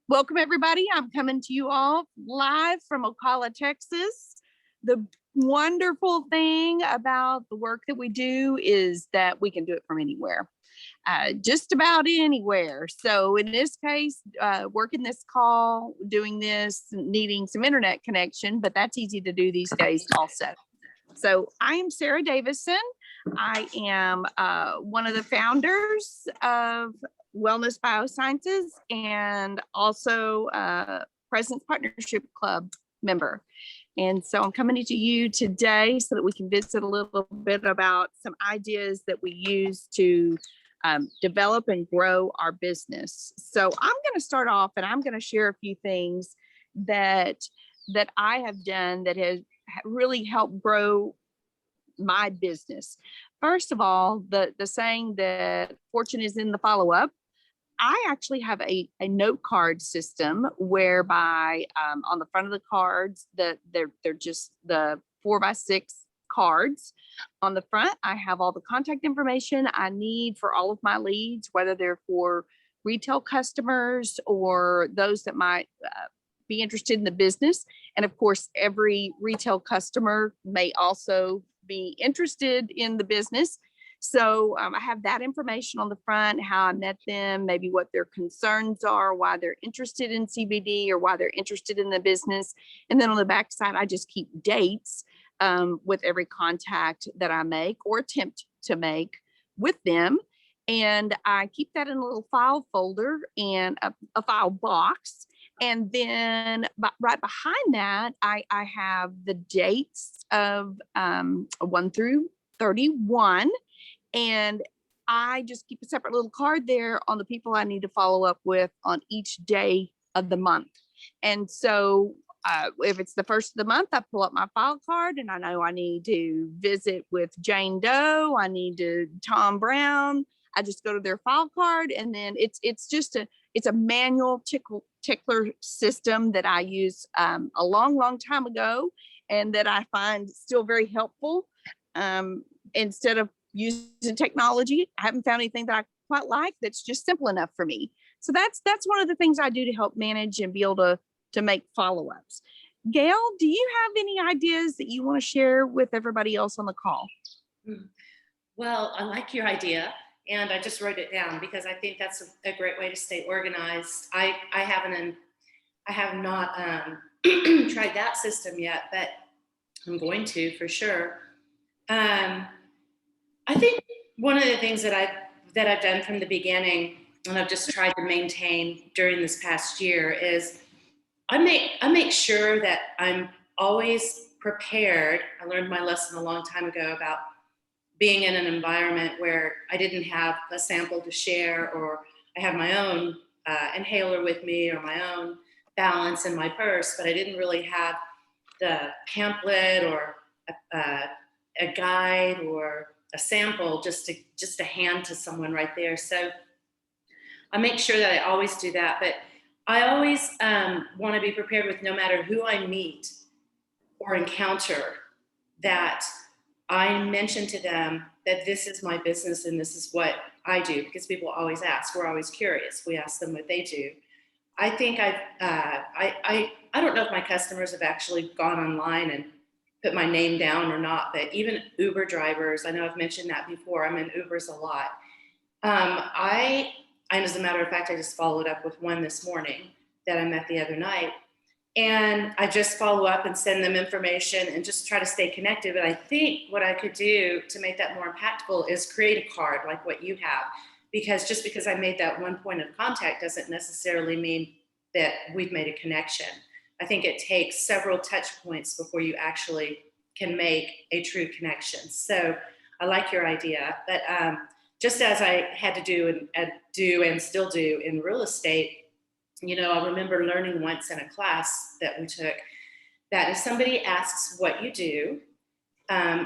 Welcome, everybody. I'm coming to you all live from Ocala, Texas. The wonderful thing about the work that we do is that we can do it from anywhere, just about anywhere. So in this case, working this call, doing this, needing some internet connection, but that's easy to do these days also. So I am Sarah Davison. I am one of the founders of Wellness Biosciences and also President's Partnership Club member. And so I'm coming to you today so that we can visit a little bit about some ideas that we use to develop and grow our business. So I'm going to start off and I'm going to share a few things that I have done that has really helped grow my business. First of all, the saying that fortune is in the follow-up. I actually have a note card system whereby on the front of the cards that they're just the 4x6 cards. On the front, I have all the contact information I need for all of my leads, whether they're for retail customers or those that might be interested in the business. And of course, every retail customer may also be interested in the business. So I have that information on the front, how I met them, maybe what their concerns are, why they're interested in CBD or why they're interested in the business. And then on the back side, I just keep dates with every contact that I make or attempt to make with them. And I keep that in a little file folder and a file box. And then right behind that, I have the dates of 1 through 31. And I just keep a separate little card there on the people I need to follow up with on each day of the month. And so if it's the first of the month, I pull up my file card and I know I need to visit with Jane Doe. I need to Tom Brown. I just go to their file card, and then it's just a manual tickler system that I used a long time ago, and that I find still very helpful. Instead of using technology, I haven't found anything that I quite like that's just simple enough for me. So that's one of the things I do to help manage and be able to make follow-ups. Gail, do you have any ideas that you want to share with everybody else on the call? Well, I like your idea, and I just wrote it down because I think that's a great way to stay organized. I have not tried that system yet, but I'm going to for sure. I think one of the things that I've done from the beginning, and I've just tried to maintain during this past year, is I make sure that I'm always prepared. I learned my lesson a long time ago about being in an environment where I didn't have a sample to share, or I have my own inhaler with me or my own balance in my purse, but I didn't really have the pamphlet or a guide or a sample just to hand to someone right there. So I make sure that I always do that, but I always want to be prepared with, no matter who I meet or encounter, that I mention to them that this is my business and this is what I do, because people always ask. We're always curious. We ask them what they do. I think I don't know if my customers have actually gone online and put my name down or not, but even Uber drivers, I know I've mentioned that before. I'm in Ubers a lot. As a matter of fact, I just followed up with one this morning that I met the other night. And I just follow up and send them information and just try to stay connected. But I think what I could do to make that more impactful is create a card like what you have. Because just because I made that one point of contact doesn't necessarily mean that we've made a connection. I think it takes several touch points before you actually can make a true connection. So I like your idea. But just as I had to do and still do in real estate, I remember learning once in a class that we took that if somebody asks what you do,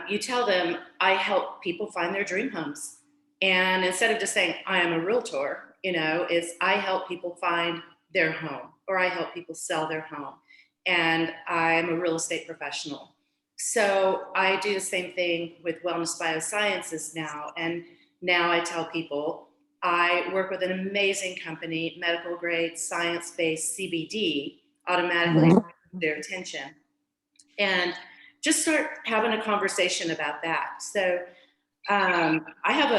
you tell them, I help people find their dream homes. And instead of just saying, I am a realtor, is I help people find their home, or I help people sell their home. And I'm a real estate professional. So I do the same thing with Wellness Biosciences now. And now I tell people, I work with an amazing company, medical grade, science-based CBD, automatically their attention, and just start having a conversation about that. So I have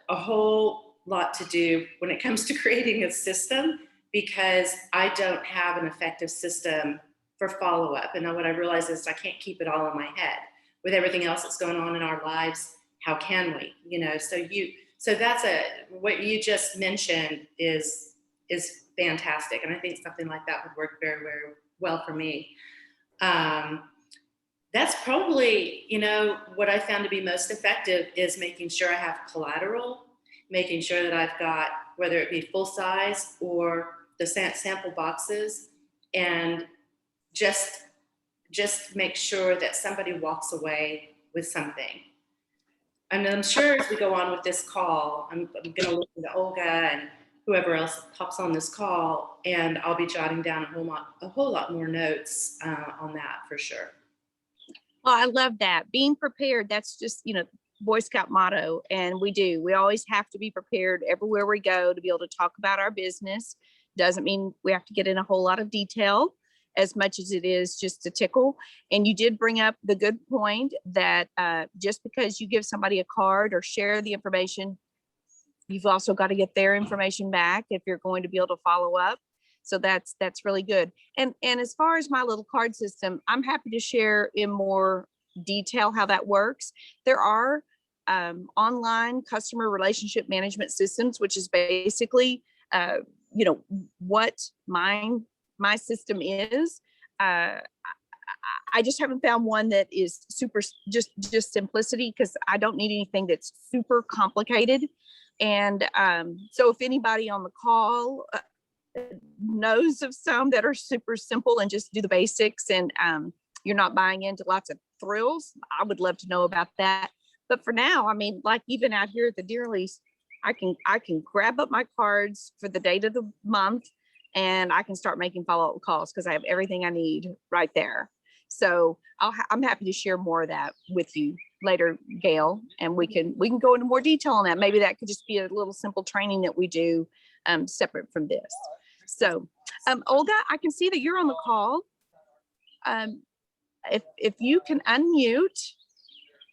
a whole lot to do when it comes to creating a system, because I don't have an effective system for follow-up. And then what I realize is I can't keep it all in my head with everything else that's going on in our lives. How can we, so that's what you just mentioned is fantastic. And I think something like that would work very, very well for me. That's probably, what I found to be most effective is making sure I have collateral, making sure that I've got, whether it be full size or the sample boxes, and just make sure that somebody walks away with something. And I'm sure as we go on with this call, I'm going to listen to Olga and whoever else pops on this call, and I'll be jotting down a whole lot more notes on that for sure. Well, I love that. Being prepared, that's just, Boy Scout motto. And we always have to be prepared everywhere we go to be able to talk about our business. Doesn't mean we have to get in a whole lot of detail as much as it is just to tickle. And you did bring up the good point that just because you give somebody a card or share the information, you've also got to get their information back if you're going to be able to follow up. So that's really good. And as far as my little card system, I'm happy to share in more detail how that works. There are online customer relationship management systems, which is basically, what my system is. I just haven't found one that is super just simplicity, because I don't need anything that's super complicated. And so if anybody on the call knows of some that are super simple and just do the basics, and you're not buying into lots of thrills, I would love to know about that. But for now, I mean, like even out here at the Dearleys, I can grab up my cards for the date of the month, and I can start making follow-up calls because I have everything I need right there. So I'm happy to share more of that with you later, Gail, and we can go into more detail on that. Maybe that could just be a little simple training that we do separate from this. So Olga, I can see that you're on the call. If you can unmute,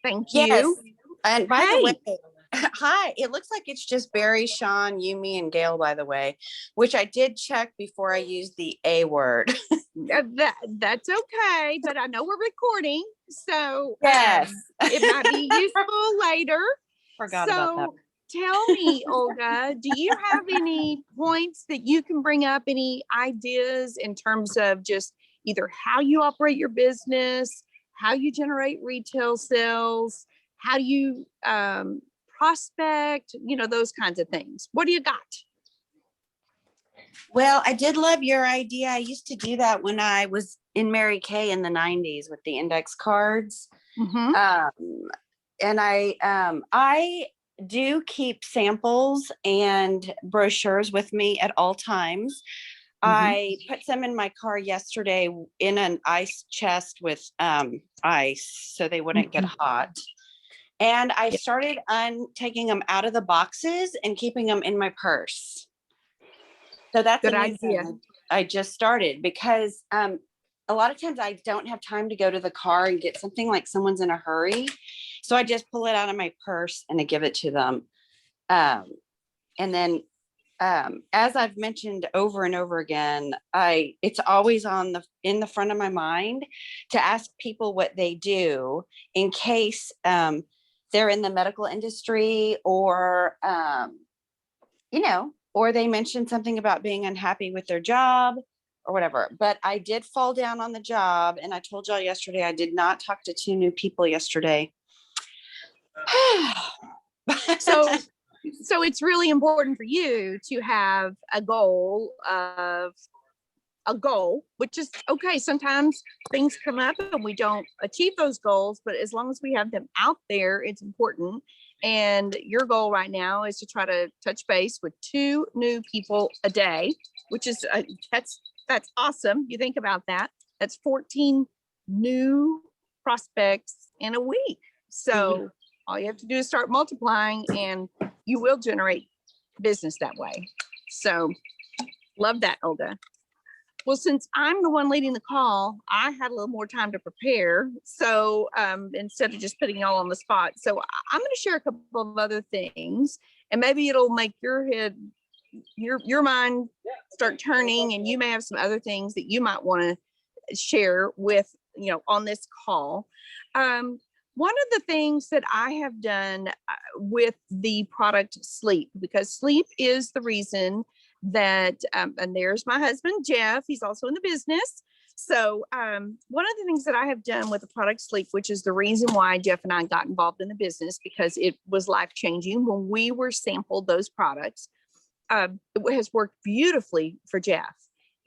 thank you. Yes. And by the way, hi, it looks like it's just Barry, Sean, Yumi, and Gail, by the way, which I did check before I used the A word. That's okay, but I know we're recording, so yes, it might be useful later. Forgot about that. Tell me, Olga, do you have any points that you can bring up, any ideas in terms of just either how you operate your business, how you generate retail sales, how you prospect, those kinds of things? What do you got? Well, I did love your idea. I used to do that when I was in Mary Kay in the 90s with the index cards. Mm-hmm. And I do keep samples and brochures with me at all times. Mm-hmm. I put some in my car yesterday in an ice chest with ice so they wouldn't get hot. And I started taking them out of the boxes and keeping them in my purse. So that's good a new idea. thing I just started, because a lot of times I don't have time to go to the car and get something like someone's in a hurry. So I just pull it out of my purse and I give it to them. And then as I've mentioned over and over again, it's always in the front of my mind to ask people what they do in case they're in the medical industry or, or they mentioned something about being unhappy with their job or whatever. But I did fall down on the job. And I told y'all yesterday, I did not talk to 2 new people yesterday. So it's really important for you to have a goal, which is okay. Sometimes things come up and we don't achieve those goals, but as long as we have them out there, it's important. And your goal right now is to try to touch base with 2 new people a day, which is that's awesome. You think about that. That's 14 new prospects in a week. So all you have to do is start multiplying, and you will generate business that way. So love that, Olga. Well, since I'm the one leading the call, I had a little more time to prepare. So instead of just putting y'all on the spot. So I'm going to share a couple of other things, and maybe it'll make your head, your mind start turning, and you may have some other things that you might want to share with, on this call. One of the things that I have done with the product Sleep, because sleep is the reason that, and there's my husband, Jeff, he's also in the business. So one of the things that I have done with the product Sleep, which is the reason why Jeff and I got involved in the business, because it was life-changing when we were sampled those products. It has worked beautifully for Jeff.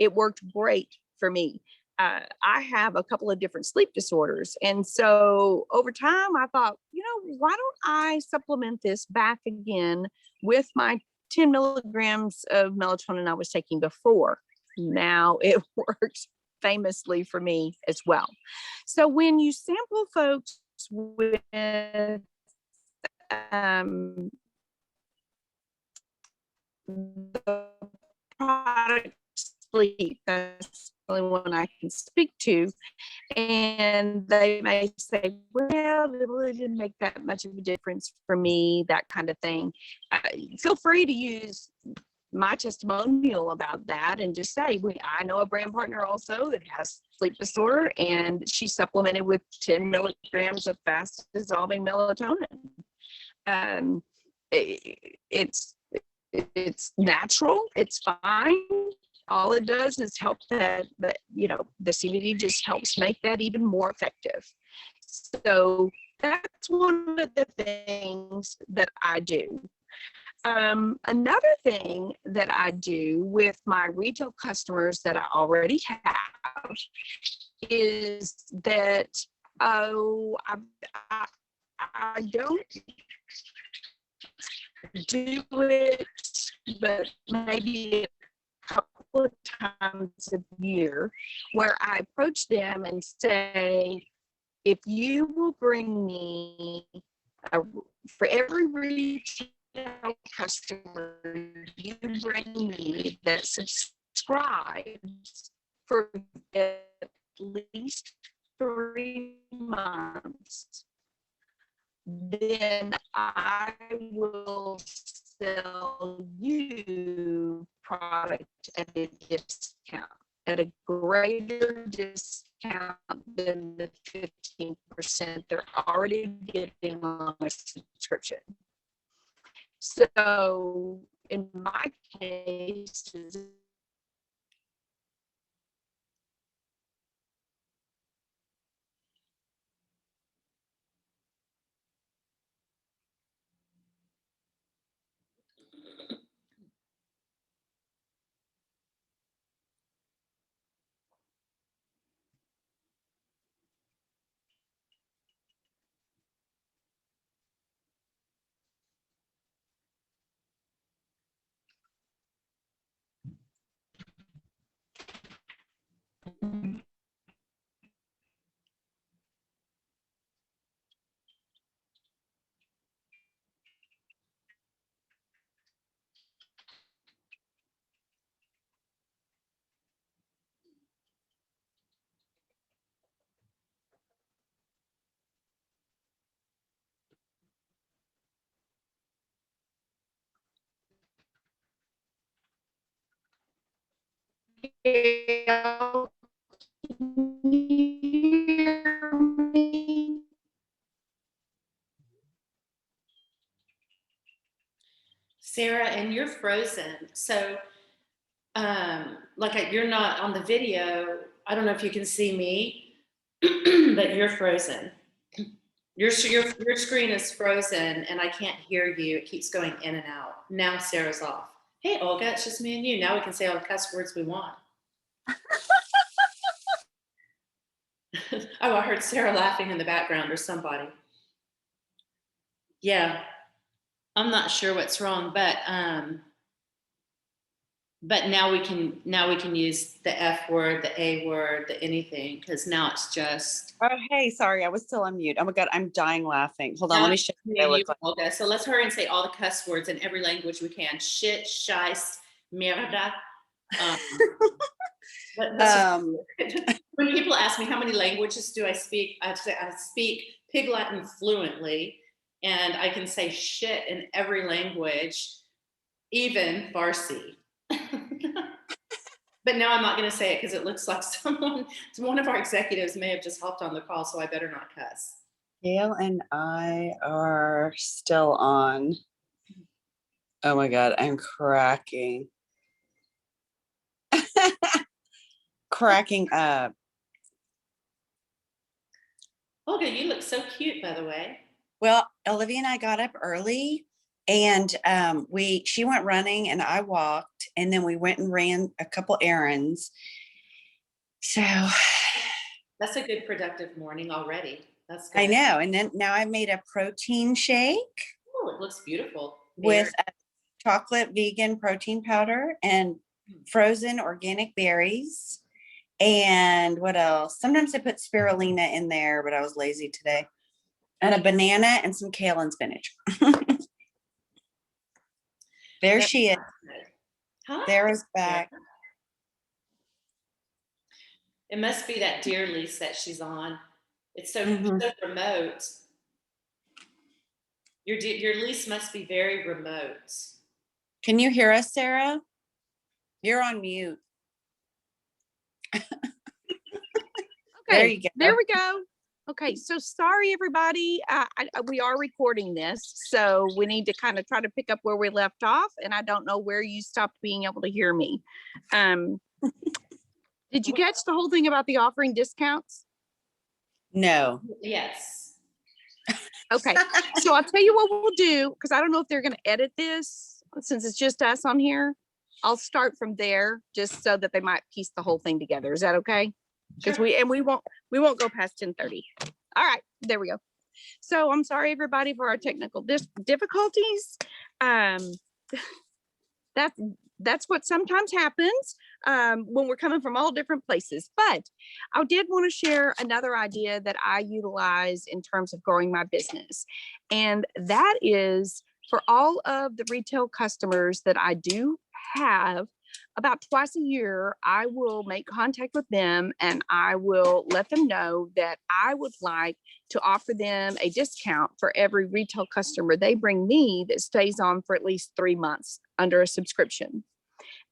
It worked great for me. I have a couple of different sleep disorders. And so over time, I thought, why don't I supplement this back again with my 10 milligrams of melatonin I was taking before? Now it works famously for me as well. So when you sample folks with the product Sleep, that's the only one I can speak to, and they may say, well, it really didn't make that much of a difference for me, that kind of thing. Feel free to use my testimonial about that and just say, I know a brand partner also that has sleep disorder, and she supplemented with 10 milligrams of fast dissolving melatonin. It's natural, it's fine. All it does is help the CBD just helps make that even more effective. So that's one of the things that I do. Another thing that I do with my retail customers that I already have is that, I don't do it, but maybe a couple of times a year, where I approach them and say, if you will bring me for every retail customer you bring me that subscribes for at least 3 months, then I will sell you product at a discount, at a greater discount than the 15% they're already getting on a subscription. So in my case, Sarah, and you're frozen. So, you're not on the video. I don't know if you can see me, but you're frozen. Your screen is frozen, and I can't hear you. It keeps going in and out. Now Sarah's off. Hey, Olga, it's just me and you. Now we can say all the cuss words we want. Oh, I heard Sarah laughing in the background, or somebody. Yeah, I'm not sure what's wrong, but but now we can use the F word, the A word, the anything, because now it's just Oh, hey, sorry, I was still on mute. Oh my God, I'm dying laughing. Hold on, let me show you what I you, look like. Olga. So let's hurry and say all the cuss words in every language we can. Shit, scheisse, merda. Um, Um, when people ask me how many languages do I speak, I say I speak Pig Latin fluently, and I can say shit in every language, even Farsi. But now I'm not going to say it because it looks like one of our executives may have just hopped on the call, so I better not cuss. Gail and I are still on. Oh my God, I'm cracking. Cracking up. Olga, you look so cute, by the way. Well, Olivia and I got up early and she went running and I walked, and then we went and ran a couple errands. So That's a good productive morning already. That's good. I know. And then now I made a protein shake Oh, it looks beautiful. with a chocolate vegan protein powder and frozen organic berries. And what else? Sometimes I put spirulina in there, but I was lazy today. And a banana and some kale and spinach. There she is. Huh? Sarah's back. It must be that deer lease that she's on. It's so, Mhm. so remote. Your lease must be very remote. Can you hear us, Sarah? You're on mute. There Okay, you go. there we go. Okay, so sorry, everybody. We are recording this, so we need to kind of try to pick up where we left off, and I don't know where you stopped being able to hear me. Did you catch the whole thing about the offering discounts? No. Yes. Okay, so I'll tell you what we'll do, because I don't know if they're going to edit this since it's just us on here. I'll start from there just so that they might piece the whole thing together. Is that okay? Because Sure. we won't go past 10:30. All right, there we go. So I'm sorry everybody for our technical difficulties. That's what sometimes happens when we're coming from all different places. But I did want to share another idea that I utilize in terms of growing my business. And that is for all of the retail customers that I do have, about twice a year, I will make contact with them and I will let them know that I would like to offer them a discount for every retail customer they bring me that stays on for at least 3 months under a subscription.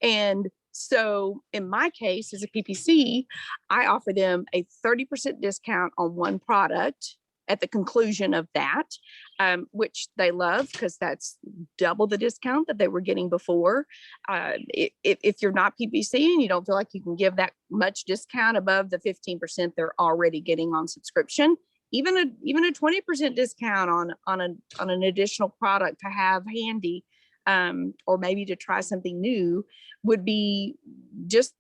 And so in my case, as a PPC, I offer them a 30% discount on one product at the conclusion of that, which they love because that's double the discount that they were getting before. If you're not PPC and you don't feel like you can give that much discount above the 15% they're already getting on subscription, even a 20% discount on an additional product to have handy, or maybe to try something new, would be just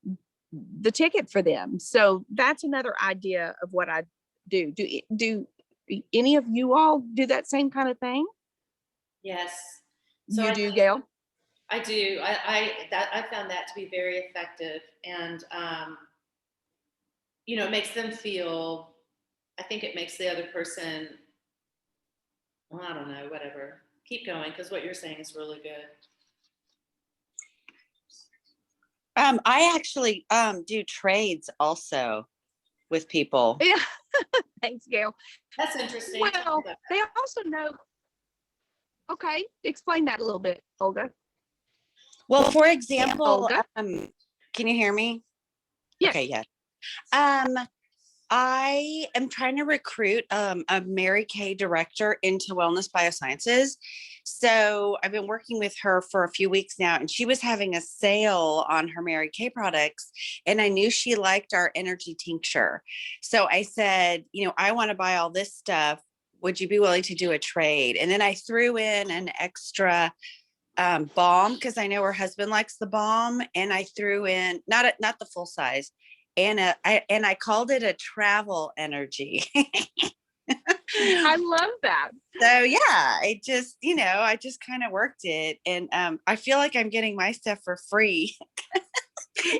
the ticket for them. So that's another idea of what I do. Do any of you all do that same kind of thing? Yes. You I do, Gail? I do. I found that to be very effective, and it makes them feel. I think it makes the other person. Well, I don't know. Whatever. Keep going, because what you're saying is really good. I actually do trades also with people. Yeah. Thanks, Gail. That's interesting. Well, they also know. Okay, explain that a little bit, Olga. Well, for example, Olga? Can you hear me? Yes. Okay, yeah. I am trying to recruit a Mary Kay director into Wellness Biosciences. So I've been working with her for a few weeks now, and she was having a sale on her Mary Kay products. And I knew she liked our energy tincture. So I said, I want to buy all this stuff. Would you be willing to do a trade? And then I threw in an extra balm because I know her husband likes the balm, and I threw in not the full size, and I called it a travel energy. I love that. So yeah, I just kind of worked it, and I feel like I'm getting my stuff for free,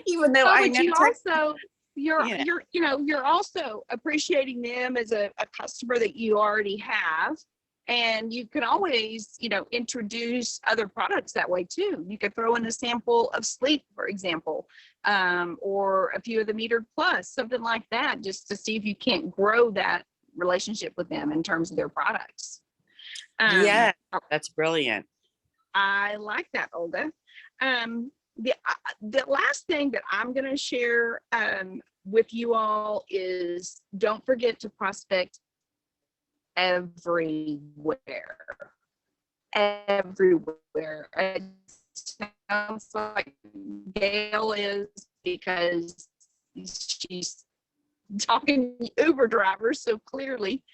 even though Oh, I but know you also, you know. you're also appreciating them as a customer that you already have. And you can always, introduce other products that way too. You could throw in a sample of sleep, for example, or a few of the metered plus, something like that, just to see if you can't grow that relationship with them in terms of their products. Yeah, that's brilliant. I like that, Olga. The last thing that I'm going to share with you all is don't forget to prospect everywhere. Everywhere. It sounds like Gail is, because she's talking Uber drivers so clearly.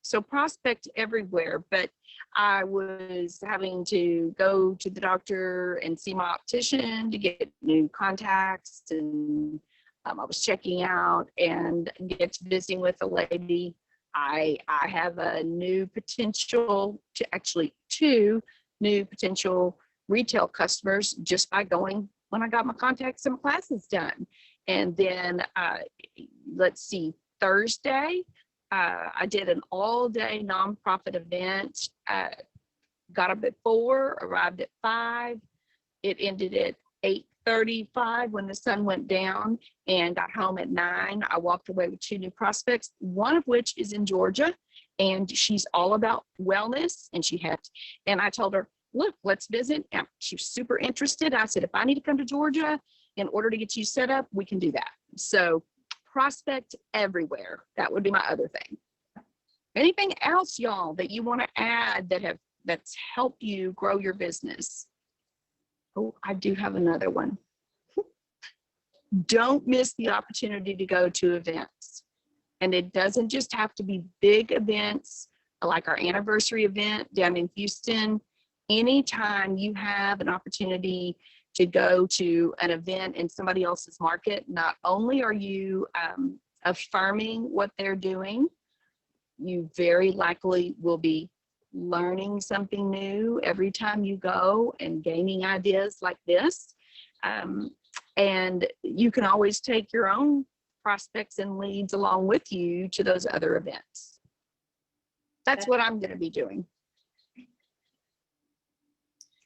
So prospect everywhere, but I was having to go to the doctor and see my optician to get new contacts, and I was checking out and get to visiting with a lady. I have a new potential to actually two new potential retail customers just by going when I got my contacts and my classes done. And then let's see, Thursday, I did an all-day nonprofit event. Got up at 4, arrived at 5. It ended at 8:35 when the sun went down, and got home at 9. I walked away with 2 new prospects, one of which is in Georgia, and she's all about wellness. And I told her, look, let's visit. And she was super interested. I said, if I need to come to Georgia in order to get you set up, we can do that. So prospect everywhere. That would be my other thing. Anything else, y'all, that you want to add that's helped you grow your business? Oh, I do have another one. Don't miss the opportunity to go to events. And it doesn't just have to be big events like our anniversary event down in Houston. Anytime you have an opportunity to go to an event in somebody else's market, not only are you affirming what they're doing, you very likely will be learning something new every time you go and gaining ideas like this. And you can always take your own prospects and leads along with you to those other events. That's what I'm going to be doing.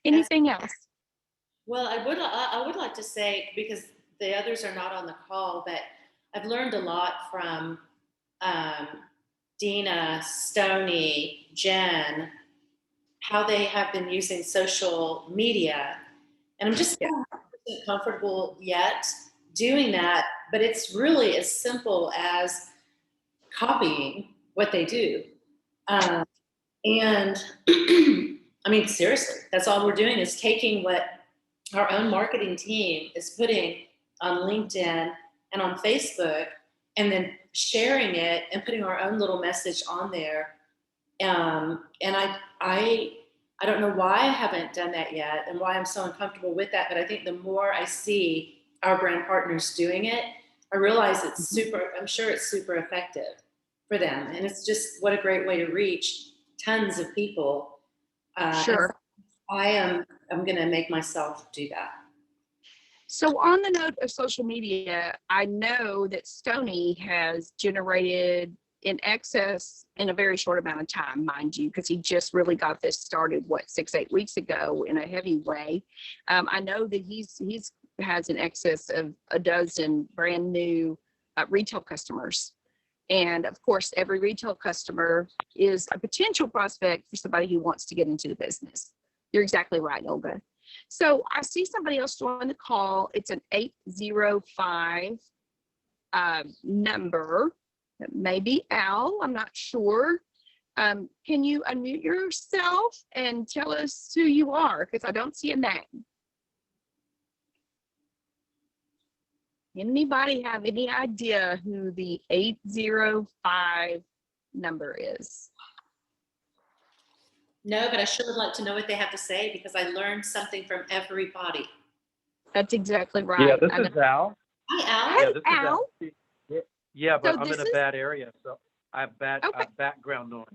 Anything else? Well, I would like to say, because the others are not on the call, but I've learned a lot from Dina, Stony, Jen, how they have been using social media. And I'm just not comfortable yet doing that, but it's really as simple as copying what they do. And I mean, seriously, that's all we're doing, is taking what our own marketing team is putting on LinkedIn and on Facebook, and then sharing it and putting our own little message on there. And I don't know why I haven't done that yet and why I'm so uncomfortable with that. But I think the more I see our brand partners doing it, I realize I'm sure it's super effective for them. And it's just, what a great way to reach tons of people. Sure. I'm going to make myself do that. So on the note of social media, I know that Stony has generated in excess in a very short amount of time, mind you, because he just really got this started, 6-8 weeks ago in a heavy way. I know that he's has an excess of a dozen brand new retail customers. And of course, every retail customer is a potential prospect for somebody who wants to get into the business. You're exactly right, Olga. So I see somebody else join the call. It's an 805 number. Maybe Al, I'm not sure. Can you unmute yourself and tell us who you are? Because I don't see a name. Anybody have any idea who the 805 number is? No, but I sure would like to know what they have to say, because I learned something from everybody. That's exactly right. Yeah, this is Al. Hi, Al. Hey, Yeah, this Al. is Al. Yeah, but So I'm in this a is- bad area, so I have bad, I Okay. have background noise.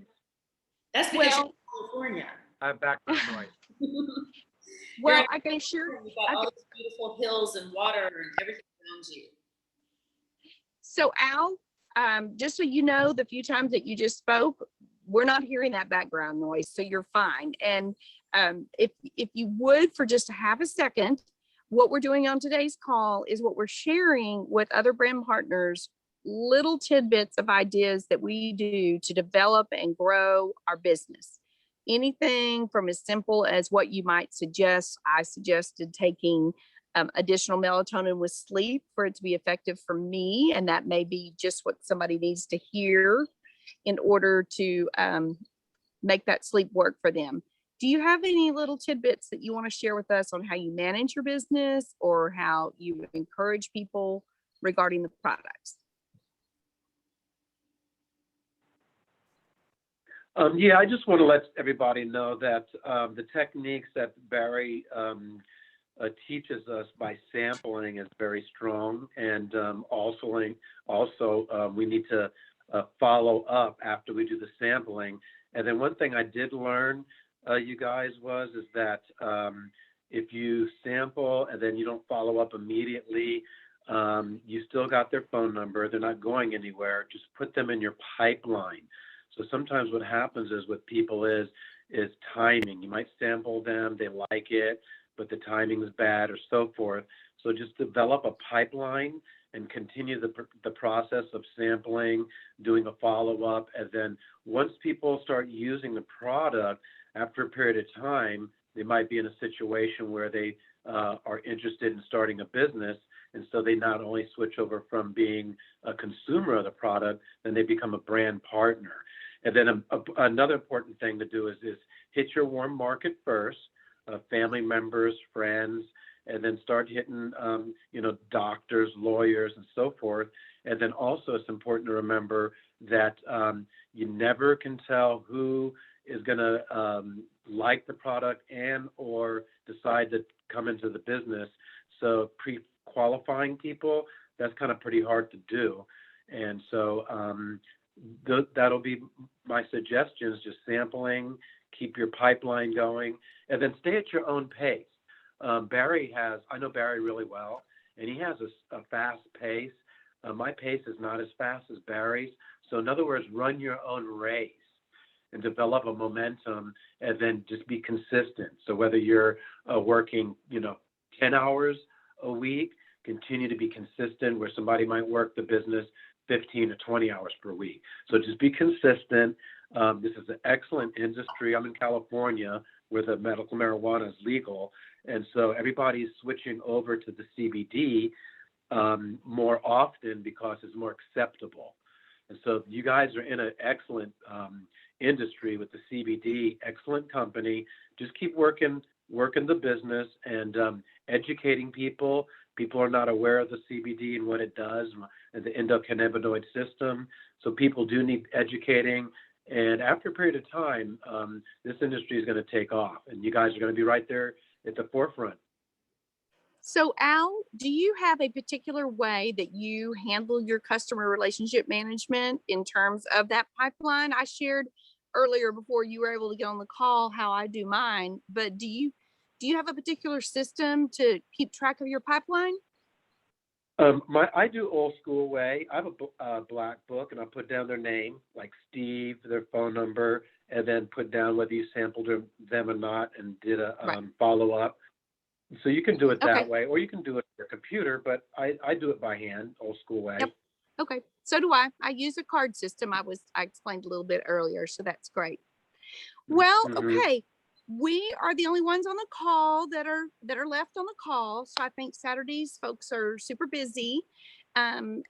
That's because you're Well, in California. I have background noise. You're well, in I can assure, California, you've got all these beautiful hills and water and everything around you. so Al, just so you know, the few times that you just spoke, we're not hearing that background noise, so you're fine. And if you would, for just a half a second, what we're doing on today's call is what we're sharing with other brand partners, little tidbits of ideas that we do to develop and grow our business. Anything from as simple as what you might suggest. I suggested taking additional melatonin with sleep for it to be effective for me. And that may be just what somebody needs to hear in order to make that sleep work for them. Do you have any little tidbits that you want to share with us on how you manage your business or how you encourage people regarding the products? Yeah, I just want to let everybody know that the techniques that Barry teaches us by sampling is very strong, and also we need to follow up after we do the sampling. And then one thing I did learn, you guys, is that if you sample and then you don't follow up immediately, you still got their phone number. They're not going anywhere. Just put them in your pipeline. So sometimes what happens is with people is timing. You might sample them, they like it, but the timing is bad or so forth. So just develop a pipeline and continue the process of sampling, doing a follow-up. And then once people start using the product, after a period of time, they might be in a situation where they are interested in starting a business. And so they not only switch over from being a consumer of the product, then they become a brand partner. And then another important thing to do is hit your warm market first, family members, friends, and then start hitting, doctors, lawyers, and so forth. And then also it's important to remember that you never can tell who is going to like the product and or decide to come into the business. So pre-qualifying people, that's kind of pretty hard to do. And so that'll be my suggestions, just sampling, keep your pipeline going, and then stay at your own pace. I know Barry really well, and he has a fast pace. My pace is not as fast as Barry's. So in other words, run your own race and develop a momentum, and then just be consistent. So whether you're working, 10 hours a week, continue to be consistent, where somebody might work the business 15 to 20 hours per week. So just be consistent. This is an excellent industry. I'm in California where the medical marijuana is legal. And so everybody's switching over to the CBD more often because it's more acceptable. And so you guys are in an excellent industry with the CBD, excellent company. Just keep working the business and educating people. People are not aware of the CBD and what it does and the endocannabinoid system. So people do need educating. And after a period of time, this industry is going to take off, and you guys are going to be right there at the forefront. So Al, do you have a particular way that you handle your customer relationship management in terms of that pipeline? I shared earlier before you were able to get on the call how I do mine, but do you have a particular system to keep track of your pipeline? I do old school way. I have a black book, and I put down their name, like Steve, their phone number, and then put down whether you sampled them or not, and did a Right. follow up. So you can do it that Okay. way, or you can do it on your computer, but I do it by hand, old school way. Yep. Okay, so do I. I use a card system. I explained a little bit earlier, so that's great. Well, Mhm. okay. We are the only ones on the call that are left on the call. So I think Saturdays folks are super busy. And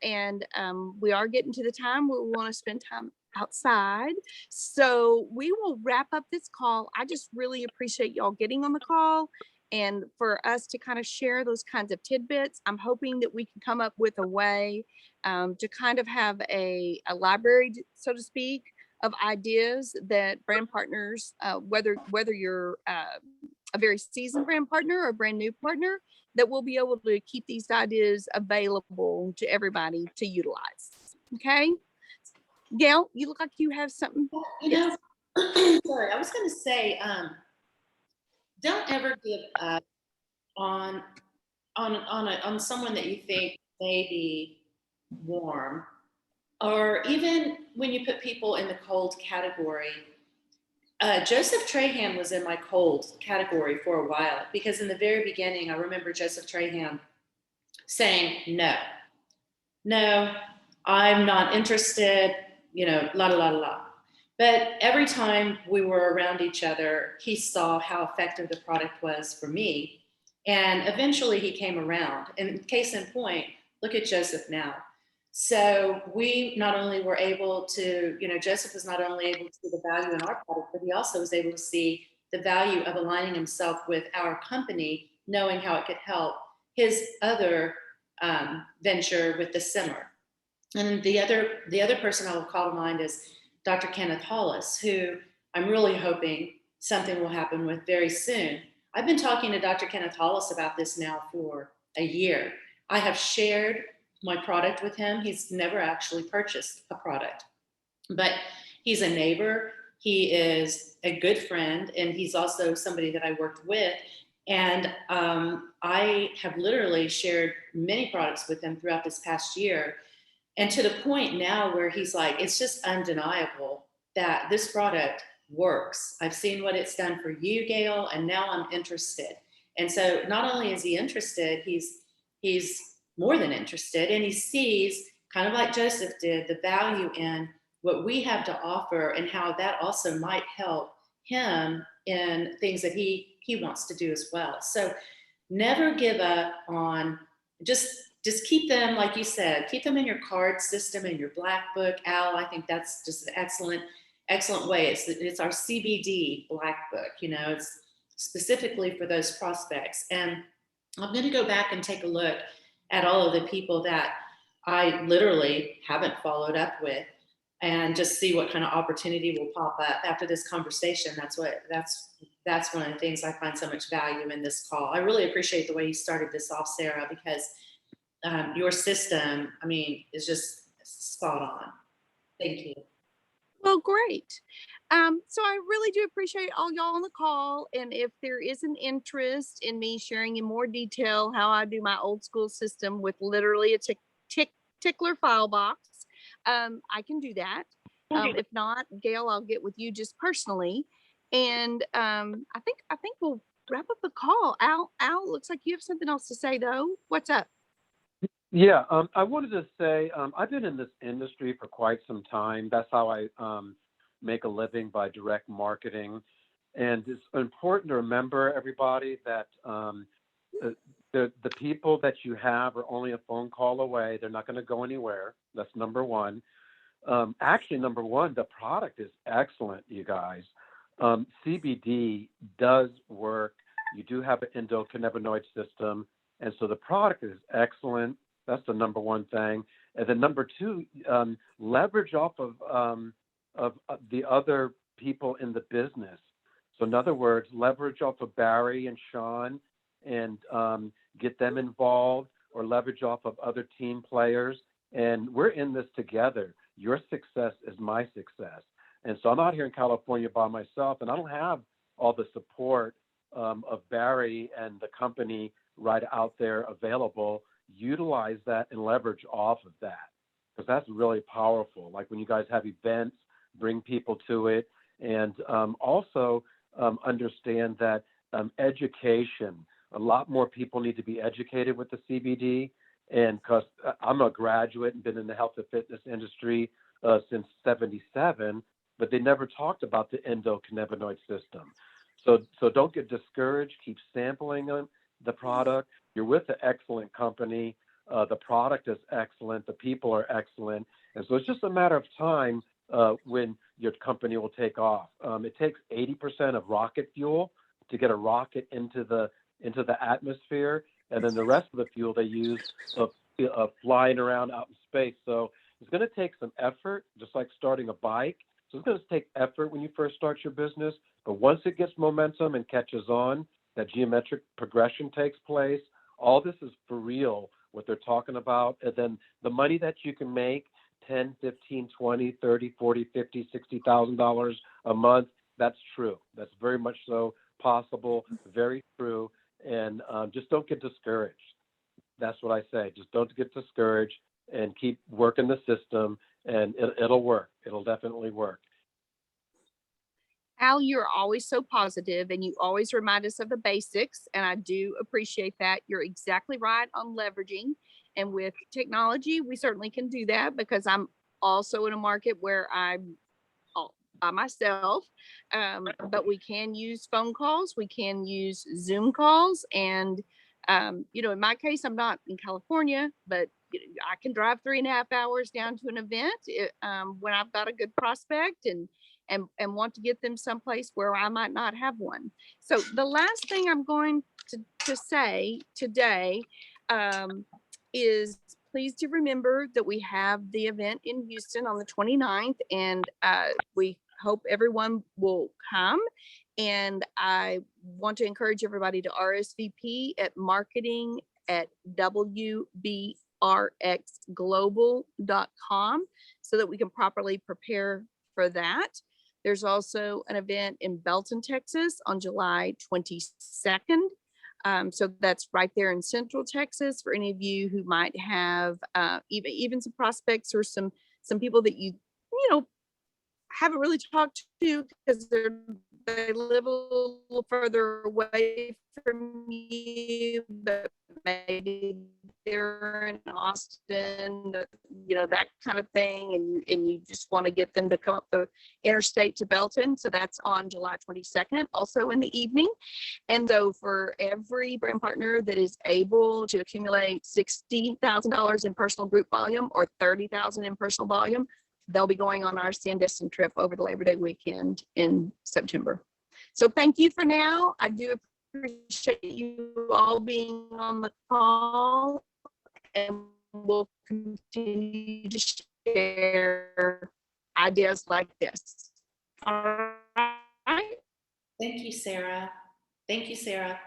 we are getting to the time where we want to spend time outside. So we will wrap up this call. I just really appreciate y'all getting on the call and for us to kind of share those kinds of tidbits. I'm hoping that we can come up with a way to kind of have a library, so to speak, of ideas that brand partners, whether you're a very seasoned brand partner or a brand new partner, that we'll be able to keep these ideas available to everybody to utilize. Okay. Gail, you look like you have something. You Yes. know, sorry, I was going to say, don't ever give up on on someone that you think may be warm, or even when you put people in the cold category. Joseph Trahan was in my cold category for a while because in the very beginning, I remember Joseph Trahan saying, no, no, I'm not interested, you know, la la la la. But every time we were around each other, he saw how effective the product was for me. And eventually he came around. And case in point, look at Joseph now. So we not only were able to, you know, Joseph was not only able to see the value in our product, but he also was able to see the value of aligning himself with our company, knowing how it could help his other venture with the simmer. And the other person I will call to mind is Dr. Kenneth Hollis, who I'm really hoping something will happen with very soon. I've been talking to Dr. Kenneth Hollis about this now for a year. I have shared my product with him. He's never actually purchased a product, but he's a neighbor. He is a good friend, and he's also somebody that I worked with. And I have literally shared many products with him throughout this past year. And to the point now where he's like, it's just undeniable that this product works. I've seen what it's done for you, Gail, and now I'm interested. And so not only is he interested, he's more than interested, and he sees, kind of like Joseph did, the value in what we have to offer and how that also might help him in things that he wants to do as well. So never give up on just keep them, like you said, keep them in your card system, in your black book. Al, I think that's just an excellent way. It's our CBD black book, you know, it's specifically for those prospects. And I'm going to go back and take a look at all of the people that I literally haven't followed up with and just see what kind of opportunity will pop up after this conversation. That's one of the things I find so much value in this call. I really appreciate the way you started this off, Sarah, because your system, I mean, is just spot on. Thank you. Well, great. So I really do appreciate all y'all on the call. And if there is an interest in me sharing in more detail how I do my old school system with literally a tickler file box, I can do that. If not, Gail, I'll get with you just personally. And I think we'll wrap up the call. Al, looks like you have something else to say though. What's up? Yeah, I wanted to say I've been in this industry for quite some time. That's how I make a living, by direct marketing. And it's important to remember, everybody, that the people that you have are only a phone call away. They're not going to go anywhere. That's number one. Actually, number one, the product is excellent, you guys. CBD does work. You do have an endocannabinoid system. And so the product is excellent. That's the number one thing. And then number two, leverage off of the other people in the business. So in other words, leverage off of Barry and Sean and get them involved, or leverage off of other team players. And we're in this together. Your success is my success. And so I'm out here in California by myself, and I don't have all the support of Barry and the company right out there available. Utilize that and leverage off of that, because that's really powerful. Like when you guys have events, bring people to it. And also understand that education, a lot more people need to be educated with the CBD. And because I'm a graduate and been in the health and fitness industry since '77, but they never talked about the endocannabinoid system. So don't get discouraged. Keep sampling the product. You're with an excellent company. The product is excellent. The people are excellent. And so it's just a matter of time when your company will take off. It takes 80% of rocket fuel to get a rocket into the atmosphere, and then the rest of the fuel they use flying around out in space. So it's going to take some effort, just like starting a bike. So it's going to take effort when you first start your business, but once it gets momentum and catches on, that geometric progression takes place. All this is for real, what they're talking about. And then the money that you can make 10, 15, 20, 30, 40, 50, $60,000 a month. That's true. That's very much so possible, very true. And just don't get discouraged. That's what I say. Just don't get discouraged and keep working the system, and it'll work. It'll definitely work. Al, you're always so positive and you always remind us of the basics, and I do appreciate that. You're exactly right on leveraging. And with technology, we certainly can do that because I'm also in a market where I'm all by myself. But we can use phone calls, we can use Zoom calls. And, in my case, I'm not in California, but I can drive 3.5 hours down to an event when I've got a good prospect and want to get them someplace where I might not have one. So the last thing I'm going to say today is please do remember that we have the event in Houston on the 29th, and we hope everyone will come. And I want to encourage everybody to RSVP at marketing@wbrxglobal.com so that we can properly prepare for that. There's also an event in Belton, Texas on July 22nd. So that's right there in Central Texas for any of you who might have even some prospects or some people that you haven't really talked to because they live a little further away from you, but maybe they're in Austin, that kind of thing, and you just want to get them to come up the interstate to Belton. So that's on July 22nd, also in the evening. And so for every brand partner that is able to accumulate $60,000 in personal group volume or 30,000 in personal volume, they'll be going on our Sandestin trip over the Labor Day weekend in September. So thank you for now. I do appreciate you all being on the call, and we'll continue to share ideas like this. All right. Thank you, Sarah. Thank you, Sarah.